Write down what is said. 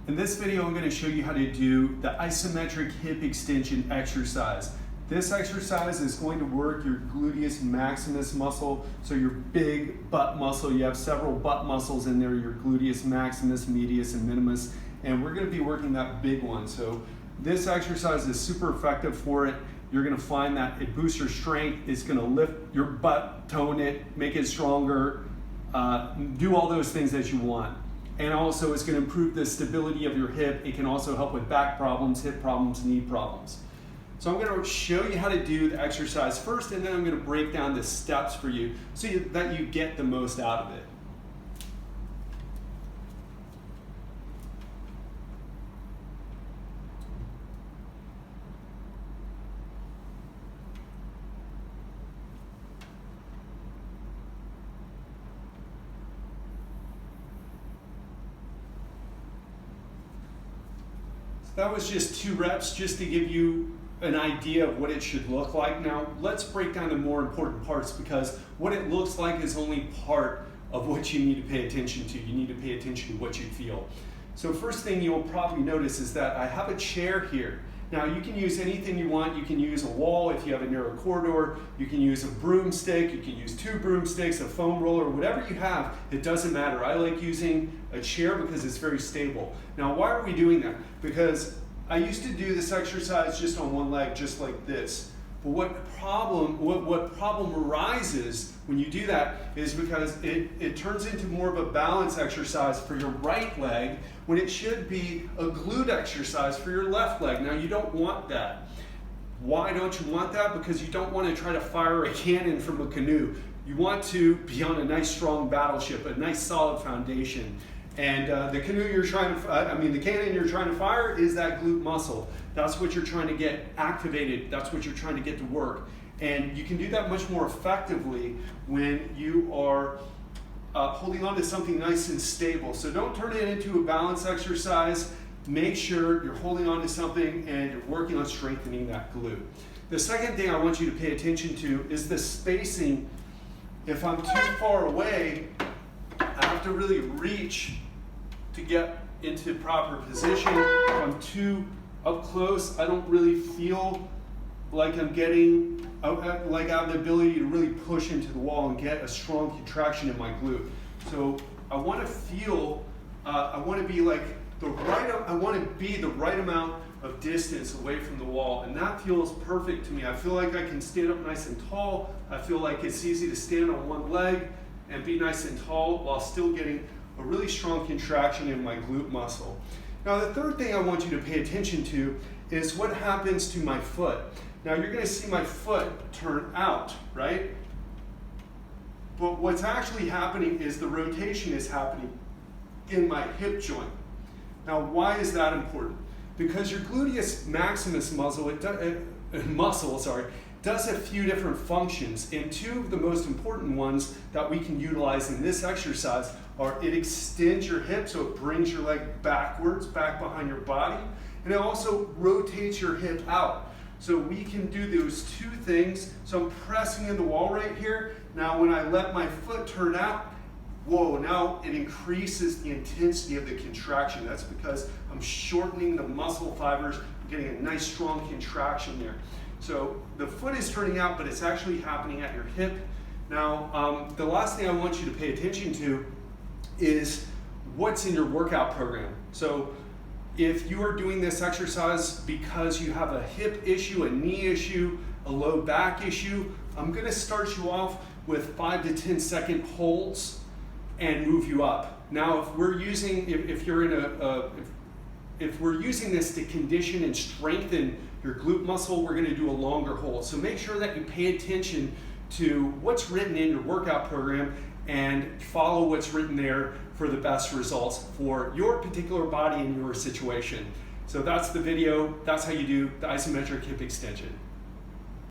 In this video, I'm going to show you how to do the isometric hip extension exercise. This exercise is going to work your gluteus maximus muscle, so your big butt muscle. You have several butt muscles in there, your gluteus maximus, medius, and minimus, and we're going to be working that big one. So this exercise is super effective for it. You're going to find that it boosts your strength, it's going to lift your butt, tone it, make it stronger, do all those things that you want. And also it's going to improve the stability of your hip. It can also help with back problems, hip problems, knee problems. So I'm going to show you how to do the exercise first, and then I'm going to break down the steps for you so that you get the most out of it. That was just 2 reps just to give you an idea of what it should look like. Now let's break down the more important parts, because what it looks like is only part of what you need to pay attention to. You need to pay attention to what you feel. So first thing you'll probably notice is that I have a chair here. Now you can use anything you want. You can use a wall if you have a narrow corridor. You can use a broomstick. You can use 2 broomsticks, a foam roller, whatever you have. It doesn't matter. I like using a chair because it's very stable. Now why are we doing that? Because I used to do this exercise just on one leg, just like this. But what problem arises when you do that is because it turns into more of a balance exercise for your right leg when it should be a glute exercise for your left leg. Now you don't want that. Why don't you want that? Because you don't want to try to fire a cannon from a canoe. You want to be on a nice strong battleship, a nice solid foundation. And the cannon you're trying to fire is that glute muscle. That's what you're trying to get activated. That's what you're trying to get to work. And you can do that much more effectively when you are holding on to something nice and stable. So don't turn it into a balance exercise. Make sure you're holding on to something and you're working on strengthening that glute. The second thing I want you to pay attention to is the spacing. If I'm too far away, I have to really reach to get into proper position. If I'm too up close, I don't really feel like I'm getting, like I have the ability to really push into the wall and get a strong contraction in my glute. So I want to feel, I want to be the right amount of distance away from the wall, and that feels perfect to me. I feel like I can stand up nice and tall. I feel like it's easy to stand on one leg and be nice and tall while still getting a really strong contraction in my glute muscle. Now the third thing I want you to pay attention to is what happens to my foot. Now you're going to see my foot turn out, right? But what's actually happening is the rotation is happening in my hip joint. Now why is that important? Because your gluteus maximus muscle, does a few different functions, and 2 of the most important ones that we can utilize in this exercise are it extends your hip, so it brings your leg backwards, back behind your body, and it also rotates your hip out. So we can do those 2 things. So I'm pressing in the wall right here. Now when I let my foot turn out, whoa, now it increases the intensity of the contraction. That's because I'm shortening the muscle fibers, I'm getting a nice strong contraction there. So the foot is turning out, but it's actually happening at your hip. Now, the last thing I want you to pay attention to is what's in your workout program. So if you are doing this exercise because you have a hip issue, a knee issue, a low back issue, I'm going to start you off with 5 to 10 second holds and move you up. Now, if we're using this to condition and strengthen your glute muscle, we're going to do a longer hold. So make sure that you pay attention to what's written in your workout program and follow what's written there for the best results for your particular body and your situation. So that's the video. That's how you do the isometric hip extension.